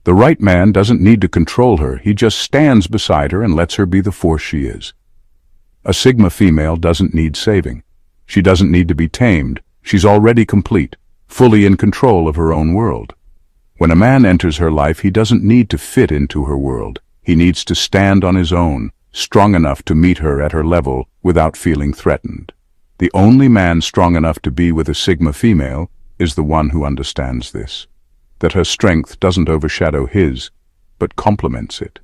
The right man doesn't need to control her, he just stands beside her and lets her be the force she is. A Sigma female doesn't need saving. She doesn't need to be tamed. She's already complete, fully in control of her own world. When a man enters her life, he doesn't need to fit into her world. He needs to stand on his own, strong enough to meet her at her level without feeling threatened. The only man strong enough to be with a Sigma female is the one who understands this, that her strength doesn't overshadow his, but complements it.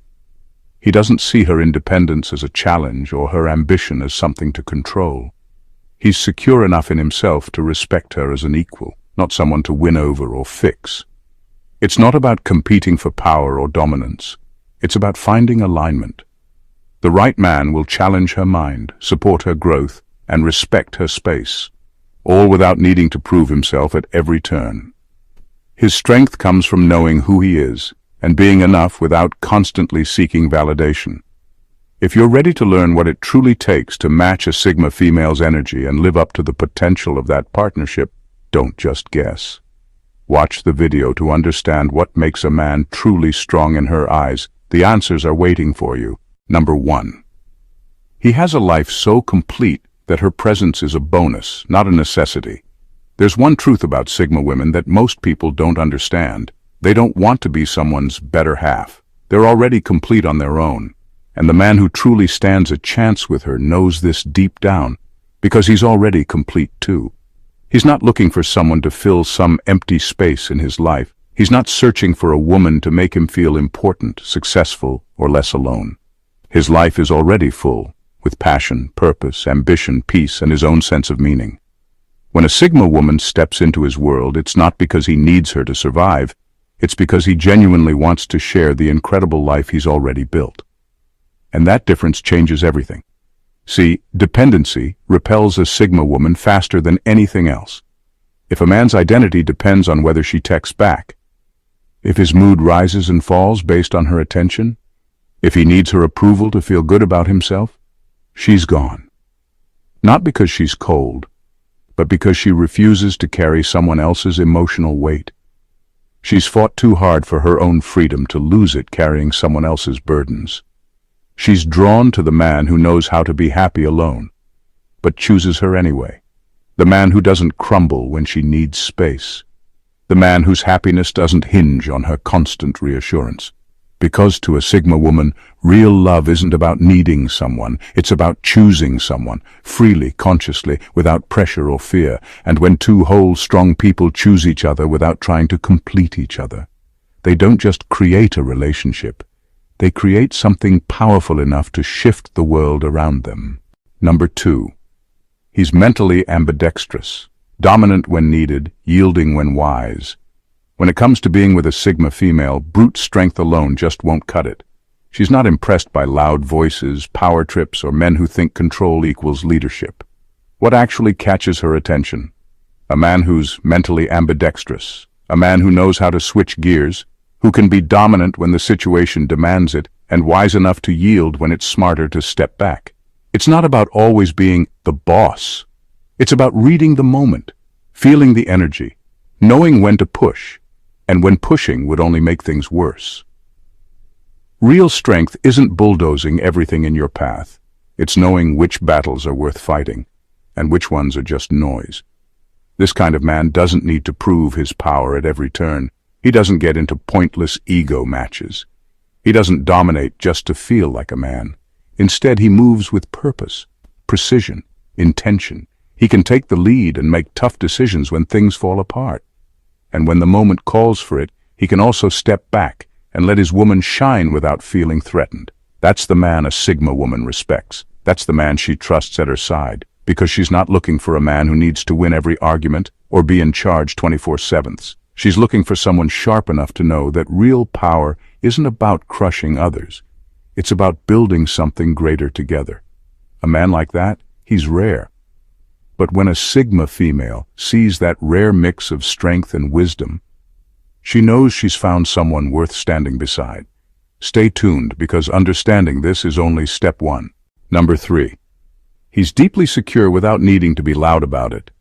He doesn't see her independence as a challenge or her ambition as something to control. He's secure enough in himself to respect her as an equal, not someone to win over or fix. It's not about competing for power or dominance. It's about finding alignment. The right man will challenge her mind, support her growth, and respect her space, all without needing to prove himself at every turn. His strength comes from knowing who he is and being enough without constantly seeking validation. If you're ready to learn what it truly takes to match a Sigma female's energy and live up to the potential of that partnership, don't just guess. Watch the video to understand what makes a man truly strong in her eyes. The answers are waiting for you. Number 1. He has a life so complete that her presence is a bonus, not a necessity. There's one truth about Sigma women that most people don't understand. They don't want to be someone's better half. They're already complete on their own. And the man who truly stands a chance with her knows this deep down, because he's already complete too. He's not looking for someone to fill some empty space in his life. He's not searching for a woman to make him feel important, successful, or less alone. His life is already full, with passion, purpose, ambition, peace, and his own sense of meaning. When a Sigma woman steps into his world, it's not because he needs her to survive. It's because he genuinely wants to share the incredible life he's already built. And that difference changes everything. See, dependency repels a Sigma woman faster than anything else. If a man's identity depends on whether she texts back, if his mood rises and falls based on her attention, if he needs her approval to feel good about himself, she's gone. Not because she's cold, but because she refuses to carry someone else's emotional weight. She's fought too hard for her own freedom to lose it carrying someone else's burdens. She's drawn to the man who knows how to be happy alone, but chooses her anyway. The man who doesn't crumble when she needs space. The man whose happiness doesn't hinge on her constant reassurance. Because to a Sigma woman, real love isn't about needing someone, it's about choosing someone, freely, consciously, without pressure or fear, and when two whole, strong people choose each other without trying to complete each other, they don't just create a relationship, they create something powerful enough to shift the world around them. Number 2. He's mentally ambidextrous, dominant when needed, yielding when wise. When it comes to being with a Sigma female, brute strength alone just won't cut it. She's not impressed by loud voices, power trips, or men who think control equals leadership. What actually catches her attention? A man who's mentally ambidextrous, a man who knows how to switch gears, who can be dominant when the situation demands it, and wise enough to yield when it's smarter to step back. It's not about always being the boss. It's about reading the moment, feeling the energy, knowing when to push, and when pushing would only make things worse. Real strength isn't bulldozing everything in your path. It's knowing which battles are worth fighting, and which ones are just noise. This kind of man doesn't need to prove his power at every turn. He doesn't get into pointless ego matches. He doesn't dominate just to feel like a man. Instead, he moves with purpose, precision, intention. He can take the lead and make tough decisions when things fall apart. And when the moment calls for it, he can also step back and let his woman shine without feeling threatened. That's the man a Sigma woman respects. That's the man she trusts at her side, because she's not looking for a man who needs to win every argument or be in charge 24/7. She's looking for someone sharp enough to know that real power isn't about crushing others. It's about building something greater together. A man like that, he's rare. But when a Sigma female sees that rare mix of strength and wisdom, she knows she's found someone worth standing beside. Stay tuned, because understanding this is only step 1. Number 3. He's deeply secure without needing to be loud about it.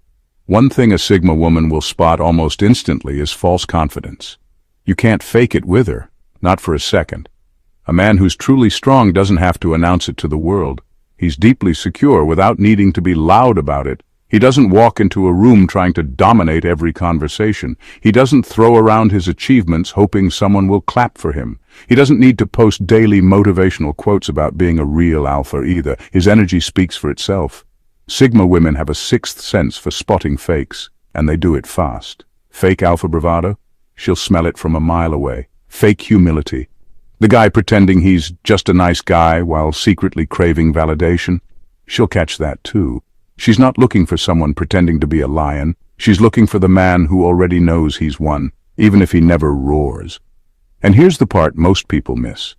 One thing a Sigma woman will spot almost instantly is false confidence. You can't fake it with her. not for a second. A man who's truly strong doesn't have to announce it to the world. He's deeply secure without needing to be loud about it. He doesn't walk into a room trying to dominate every conversation. He doesn't throw around his achievements hoping someone will clap for him. He doesn't need to post daily motivational quotes about being a real alpha either. His energy speaks for itself. Sigma women have a sixth sense for spotting fakes, and they do it fast. Fake alpha bravado? She'll smell it from a mile away. Fake humility. The guy pretending he's just a nice guy while secretly craving validation? She'll catch that too. She's not looking for someone pretending to be a lion. She's looking for the man who already knows he's won, even if he never roars. And here's the part most people miss.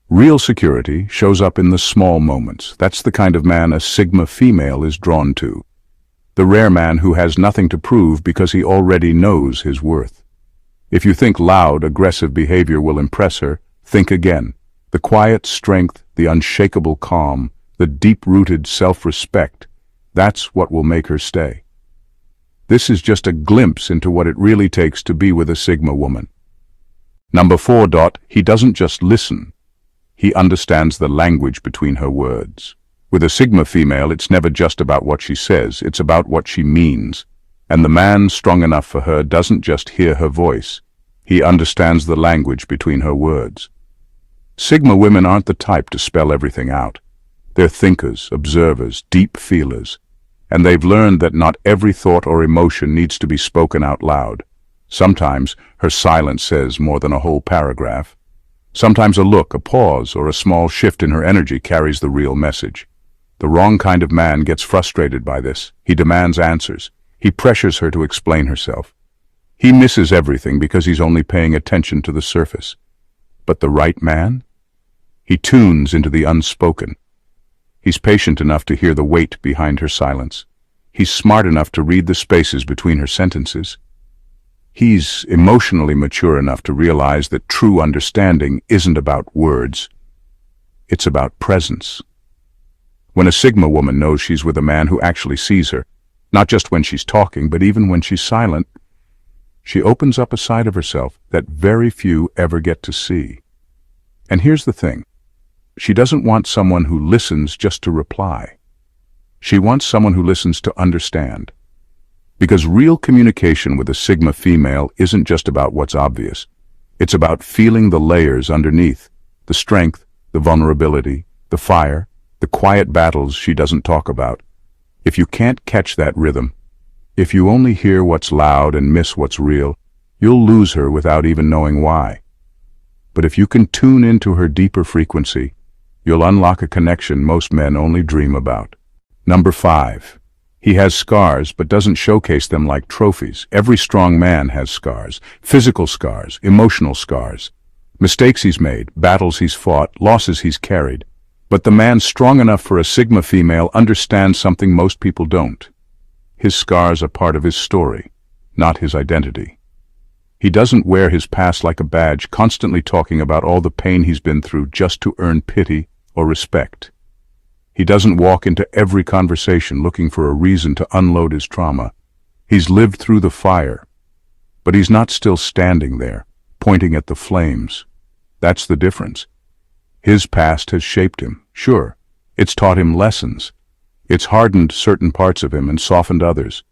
Real security shows up in the small moments. That's the kind of man a Sigma female is drawn to. The rare man who has nothing to prove because he already knows his worth. If you think loud, aggressive behavior will impress her, think again. The quiet strength, the unshakable calm, the deep-rooted self-respect, that's what will make her stay. This is just a glimpse into what it really takes to be with a Sigma woman. Number 4. He doesn't just listen. He understands the language between her words. With a Sigma female, it's never just about what she says, it's about what she means. And the man strong enough for her doesn't just hear her voice. He understands the language between her words. Sigma women aren't the type to spell everything out. They're thinkers, observers, deep feelers. And they've learned that not every thought or emotion needs to be spoken out loud. Sometimes her silence says more than a whole paragraph. Sometimes a look, a pause, or a small shift in her energy carries the real message. The wrong kind of man gets frustrated by this. He demands answers. He pressures her to explain herself. He misses everything because he's only paying attention to the surface. But the right man? He tunes into the unspoken. He's patient enough to hear the weight behind her silence. He's smart enough to read the spaces between her sentences. He's emotionally mature enough to realize that true understanding isn't about words. It's about presence. When a Sigma woman knows she's with a man who actually sees her, not just when she's talking, but even when she's silent, she opens up a side of herself that very few ever get to see. And here's the thing. She doesn't want someone who listens just to reply. She wants someone who listens to understand. Because real communication with a Sigma female isn't just about what's obvious. It's about feeling the layers underneath, the strength, the vulnerability, the fire, the quiet battles she doesn't talk about. If you can't catch that rhythm, if you only hear what's loud and miss what's real, you'll lose her without even knowing why. But if you can tune into her deeper frequency, you'll unlock a connection most men only dream about. Number 5. He has scars but doesn't showcase them like trophies. Every strong man has scars. Physical scars, emotional scars. Mistakes he's made, battles he's fought, losses he's carried. But the man strong enough for a Sigma female understands something most people don't. His scars are part of his story, not his identity. He doesn't wear his past like a badge, constantly talking about all the pain he's been through just to earn pity or respect. He doesn't walk into every conversation looking for a reason to unload his trauma. He's lived through the fire, but he's not still standing there, pointing at the flames. That's the difference. His past has shaped him, sure. It's taught him lessons. It's hardened certain parts of him and softened others.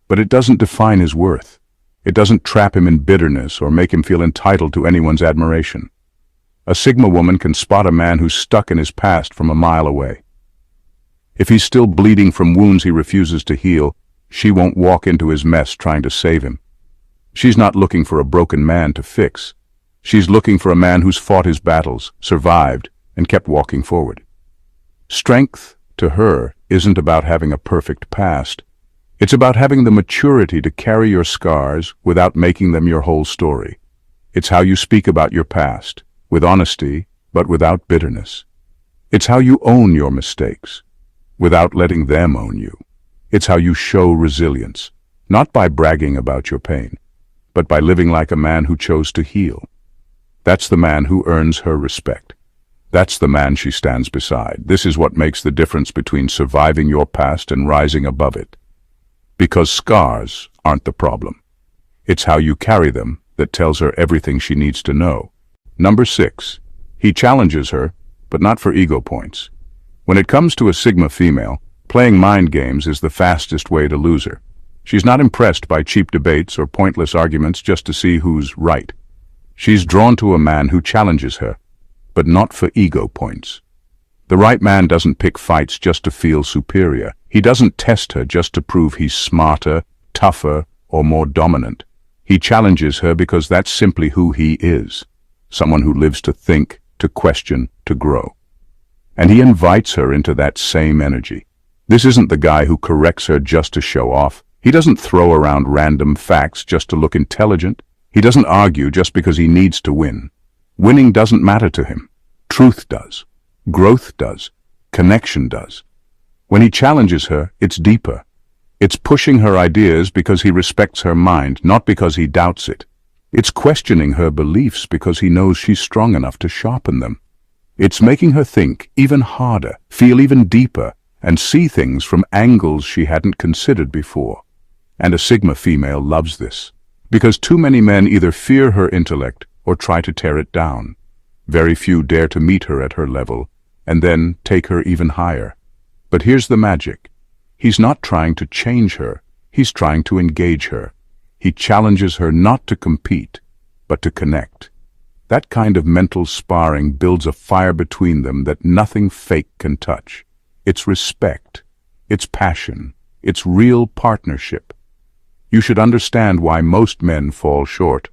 But it doesn't define his worth. It doesn't trap him in bitterness or make him feel entitled to anyone's admiration. A Sigma woman can spot a man who's stuck in his past from a mile away. If he's still bleeding from wounds he refuses to heal, she won't walk into his mess trying to save him. She's not looking for a broken man to fix. She's looking for a man who's fought his battles, survived, and kept walking forward. Strength, to her, isn't about having a perfect past. It's about having the maturity to carry your scars without making them your whole story. It's how you speak about your past, with honesty, but without bitterness. It's how you own your mistakes, without letting them own you. It's how you show resilience, not by bragging about your pain, but by living like a man who chose to heal. That's the man who earns her respect. That's the man she stands beside. This is what makes the difference between surviving your past and rising above it. Because scars aren't the problem. It's how you carry them that tells her everything she needs to know. Number 6. He challenges her, but not for ego points. When it comes to a Sigma female, playing mind games is the fastest way to lose her. She's not impressed by cheap debates or pointless arguments just to see who's right. She's drawn to a man who challenges her, but not for ego points. The right man doesn't pick fights just to feel superior. He doesn't test her just to prove he's smarter, tougher, or more dominant. He challenges her because that's simply who he is. Someone who lives to think, to question, to grow. And he invites her into that same energy. This isn't the guy who corrects her just to show off. He doesn't throw around random facts just to look intelligent. He doesn't argue just because he needs to win. Winning doesn't matter to him. Truth does. Growth does. Connection does. When he challenges her, it's deeper. It's pushing her ideas because he respects her mind, not because he doubts it. It's questioning her beliefs because he knows she's strong enough to sharpen them. It's making her think even harder, feel even deeper, and see things from angles she hadn't considered before. And a Sigma female loves this, because too many men either fear her intellect or try to tear it down. Very few dare to meet her at her level, and then take her even higher. But here's the magic. He's not trying to change her, he's trying to engage her. He challenges her not to compete, but to connect. That kind of mental sparring builds a fire between them that nothing fake can touch. It's respect, it's passion, it's real partnership. You should understand why most men fall short,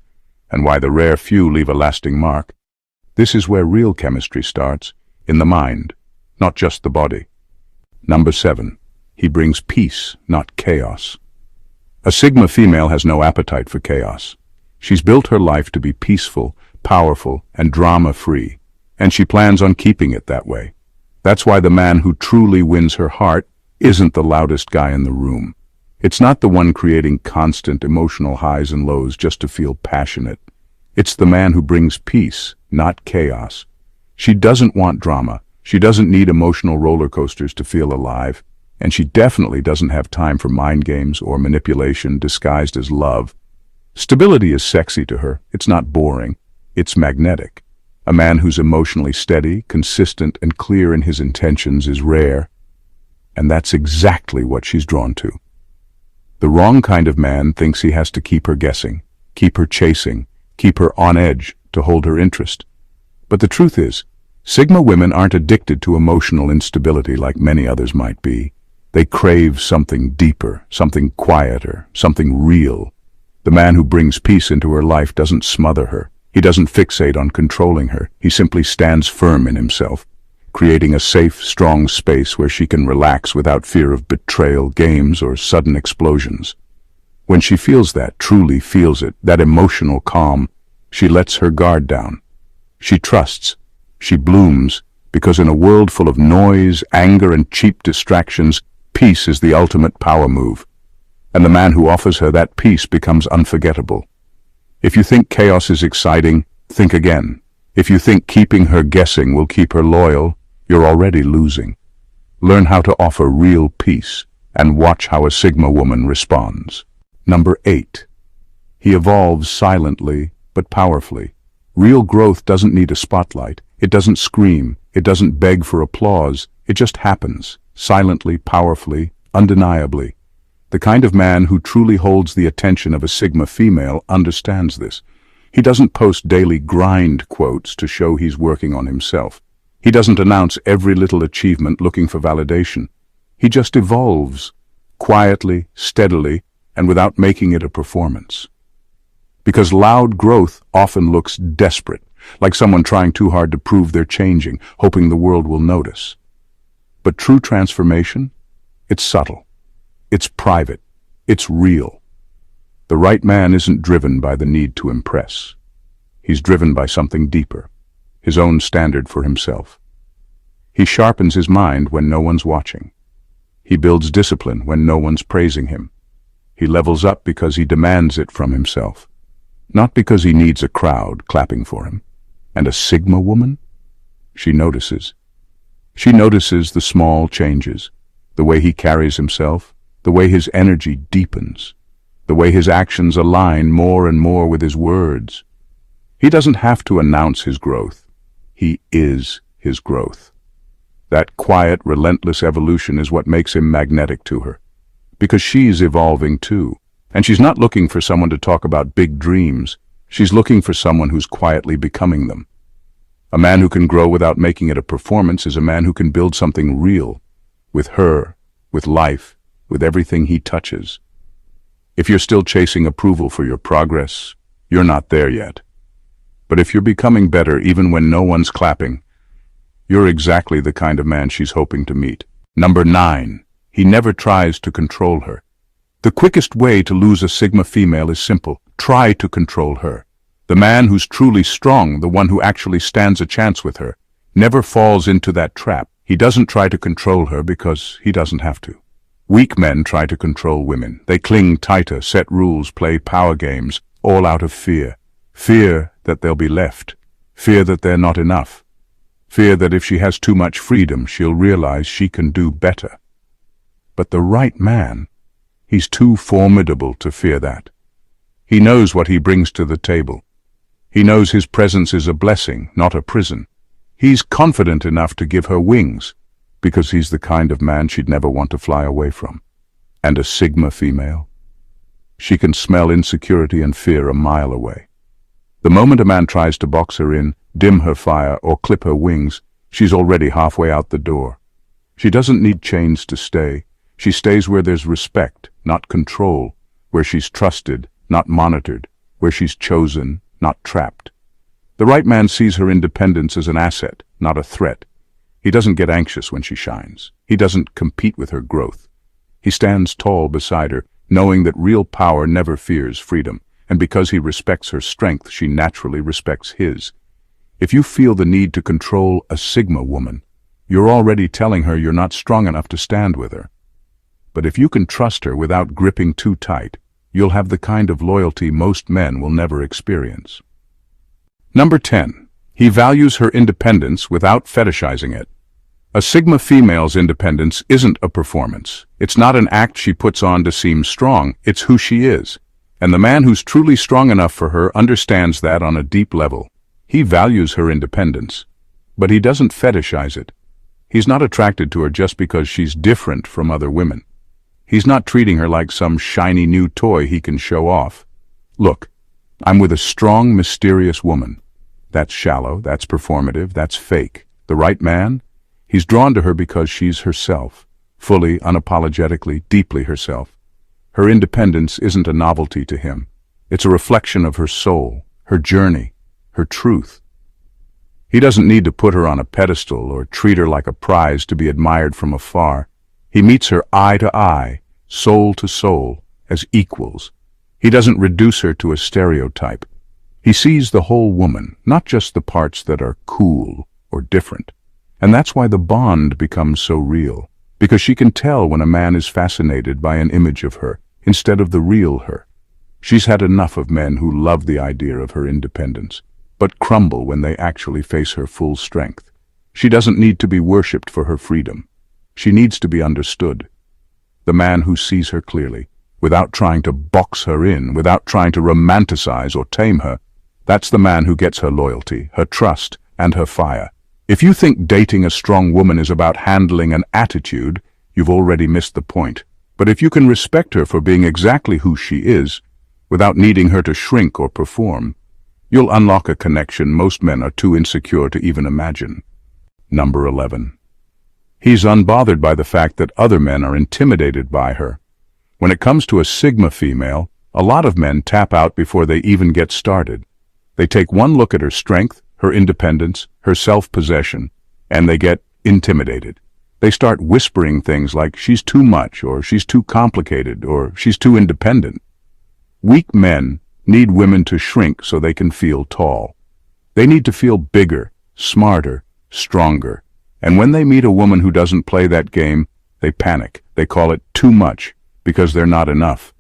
and why the rare few leave a lasting mark. This is where real chemistry starts, in the mind, not just the body. Number 7. He brings peace, not chaos. A Sigma female has no appetite for chaos. She's built her life to be peaceful, powerful, and drama-free, and she plans on keeping it that way. That's why the man who truly wins her heart isn't the loudest guy in the room. It's not the one creating constant emotional highs and lows just to feel passionate. It's the man who brings peace, not chaos. She doesn't want drama. She doesn't need emotional roller coasters to feel alive. And she definitely doesn't have time for mind games or manipulation disguised as love. Stability is sexy to her. It's not boring. It's magnetic. A man who's emotionally steady, consistent, and clear in his intentions is rare. And that's exactly what she's drawn to. The wrong kind of man thinks he has to keep her guessing, keep her chasing, keep her on edge to hold her interest. But the truth is, Sigma women aren't addicted to emotional instability like many others might be. They crave something deeper, something quieter, something real. The man who brings peace into her life doesn't smother her. He doesn't fixate on controlling her. He simply stands firm in himself, creating a safe, strong space where she can relax without fear of betrayal, games, or sudden explosions. When she feels that, truly feels it, that emotional calm, she lets her guard down. She trusts. She blooms, because in a world full of noise, anger, and cheap distractions, peace is the ultimate power move. And the man who offers her that peace becomes unforgettable. If you think chaos is exciting, think again. If you think keeping her guessing will keep her loyal, you're already losing. Learn how to offer real peace, and watch how a Sigma woman responds. Number 8. He evolves silently, but powerfully. Real growth doesn't need a spotlight. It doesn't scream. It doesn't beg for applause. It just happens, silently, powerfully, undeniably. The kind of man who truly holds the attention of a Sigma female understands this. He doesn't post daily grind quotes to show he's working on himself. He doesn't announce every little achievement looking for validation. He just evolves, quietly, steadily, and without making it a performance. Because loud growth often looks desperate, like someone trying too hard to prove they're changing, hoping the world will notice. But true transformation? It's subtle. It's private. It's real. The right man isn't driven by the need to impress. He's driven by something deeper, his own standard for himself. He sharpens his mind when no one's watching. He builds discipline when no one's praising him. He levels up because he demands it from himself, not because he needs a crowd clapping for him. And a Sigma woman? She notices. She notices the small changes, the way he carries himself, the way his energy deepens, the way his actions align more and more with his words. He doesn't have to announce his growth. He is his growth. That quiet, relentless evolution is what makes him magnetic to her. Because she's evolving too. And she's not looking for someone to talk about big dreams. She's looking for someone who's quietly becoming them. A man who can grow without making it a performance is a man who can build something real. With her, with life, with everything he touches. If you're still chasing approval for your progress, you're not there yet. But if you're becoming better even when no one's clapping, you're exactly the kind of man she's hoping to meet. Number 9. He never tries to control her. The quickest way to lose a Sigma female is simple. Try to control her. The man who's truly strong, the one who actually stands a chance with her, never falls into that trap. He doesn't try to control her because he doesn't have to. Weak men try to control women. They cling tighter, set rules, play power games, all out of fear. Fear that they'll be left. Fear that they're not enough. Fear that if she has too much freedom, she'll realize she can do better. But the right man, he's too formidable to fear that. He knows what he brings to the table. He knows his presence is a blessing, not a prison. He's confident enough to give her wings, because he's the kind of man she'd never want to fly away from. And a Sigma female? She can smell insecurity and fear a mile away. The moment a man tries to box her in, dim her fire, or clip her wings, she's already halfway out the door. She doesn't need chains to stay. She stays where there's respect, not control, where she's trusted, not monitored, where she's chosen, not trapped. The right man sees her independence as an asset, not a threat. He doesn't get anxious when she shines. He doesn't compete with her growth. He stands tall beside her, knowing that real power never fears freedom, and because he respects her strength, she naturally respects his. If you feel the need to control a Sigma woman, you're already telling her you're not strong enough to stand with her. But if you can trust her without gripping too tight, you'll have the kind of loyalty most men will never experience. Number 10. He values her independence without fetishizing it. A Sigma female's independence isn't a performance. It's not an act she puts on to seem strong, it's who she is. And the man who's truly strong enough for her understands that on a deep level. He values her independence, but he doesn't fetishize it. He's not attracted to her just because she's different from other women. He's not treating her like some shiny new toy he can show off. Look, I'm with a strong, mysterious woman. That's shallow, that's performative, that's fake. The right man? He's drawn to her because she's herself, fully, unapologetically, deeply herself. Her independence isn't a novelty to him. It's a reflection of her soul, her journey, her truth. He doesn't need to put her on a pedestal or treat her like a prize to be admired from afar. He meets her eye to eye, soul to soul, as equals. He doesn't reduce her to a stereotype. He sees the whole woman, not just the parts that are cool or different. And that's why the bond becomes so real, because she can tell when a man is fascinated by an image of her, instead of the real her. She's had enough of men who love the idea of her independence, but crumble when they actually face her full strength. She doesn't need to be worshipped for her freedom. She needs to be understood. The man who sees her clearly, without trying to box her in, without trying to romanticize or tame her, that's the man who gets her loyalty, her trust, and her fire. If you think dating a strong woman is about handling an attitude, you've already missed the point. But if you can respect her for being exactly who she is, without needing her to shrink or perform, you'll unlock a connection most men are too insecure to even imagine. Number 11. He's unbothered by the fact that other men are intimidated by her. When it comes to a Sigma female, a lot of men tap out before they even get started. They take one look at her strength, her independence, her self-possession, and they get intimidated. They start whispering things like she's too much, or she's too complicated, or she's too independent. Weak men need women to shrink so they can feel tall. They need to feel bigger, smarter, stronger. And when they meet a woman who doesn't play that game, they panic. They call it too much, because they're not enough.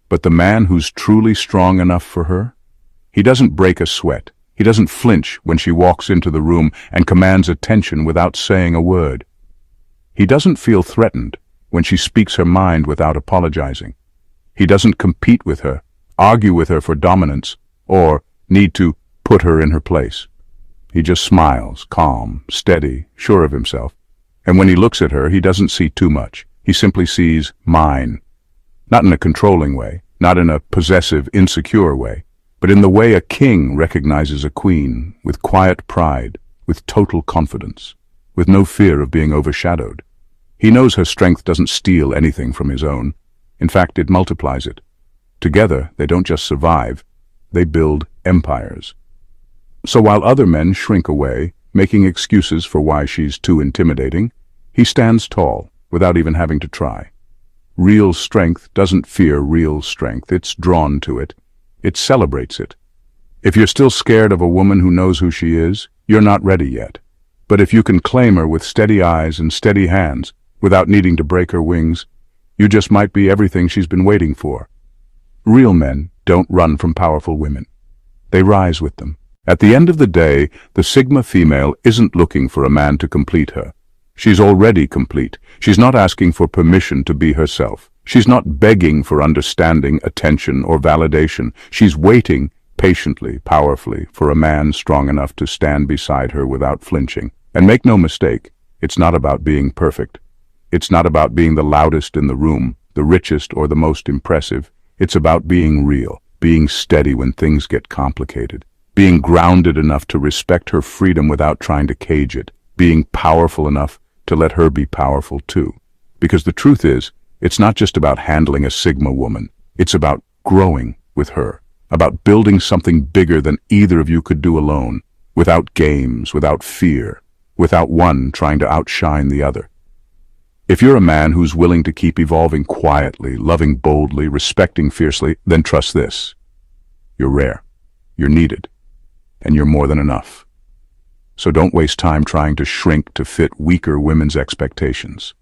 But the man who's truly strong enough for her, he doesn't break a sweat. He doesn't flinch when she walks into the room and commands attention without saying a word. He doesn't feel threatened when she speaks her mind without apologizing. He doesn't compete with her, argue with her for dominance, or need to put her in her place. He just smiles, calm, steady, sure of himself. And when he looks at her, he doesn't see too much. He simply sees mine. Not in a controlling way, not in a possessive, insecure way, but in the way a king recognizes a queen, with quiet pride, with total confidence, with no fear of being overshadowed. He knows her strength doesn't steal anything from his own. In fact, it multiplies it. Together, they don't just survive, they build empires. So while other men shrink away, making excuses for why she's too intimidating, he stands tall, without even having to try. Real strength doesn't fear real strength, it's drawn to it. It celebrates it. If you're still scared of a woman who knows who she is, you're not ready yet. But if you can claim her with steady eyes and steady hands, without needing to break her wings, you just might be everything she's been waiting for. Real men don't run from powerful women. They rise with them. At the end of the day, the Sigma female isn't looking for a man to complete her. She's already complete. She's not asking for permission to be herself. She's not begging for understanding, attention, or validation. She's waiting patiently, powerfully, for a man strong enough to stand beside her without flinching. And make no mistake, it's not about being perfect. It's not about being the loudest in the room, the richest, or the most impressive. It's about being real, being steady when things get complicated, being grounded enough to respect her freedom without trying to cage it, being powerful enough to let her be powerful too. Because the truth is, it's not just about handling a Sigma woman. It's about growing with her, about building something bigger than either of you could do alone, without games, without fear, without one trying to outshine the other. If you're a man who's willing to keep evolving quietly, loving boldly, respecting fiercely, then trust this. You're rare, you're needed, and you're more than enough. So don't waste time trying to shrink to fit weaker women's expectations.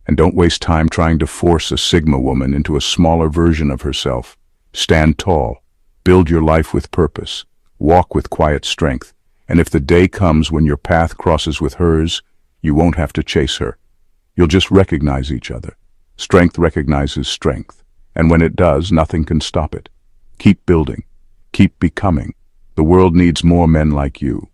And don't waste time trying to force a Sigma woman into a smaller version of herself. Stand tall, build your life with purpose, walk with quiet strength, and if the day comes when your path crosses with hers, you won't have to chase her. You'll just recognize each other. Strength recognizes strength, and when it does, nothing can stop it. Keep building. Keep becoming. The world needs more men like you.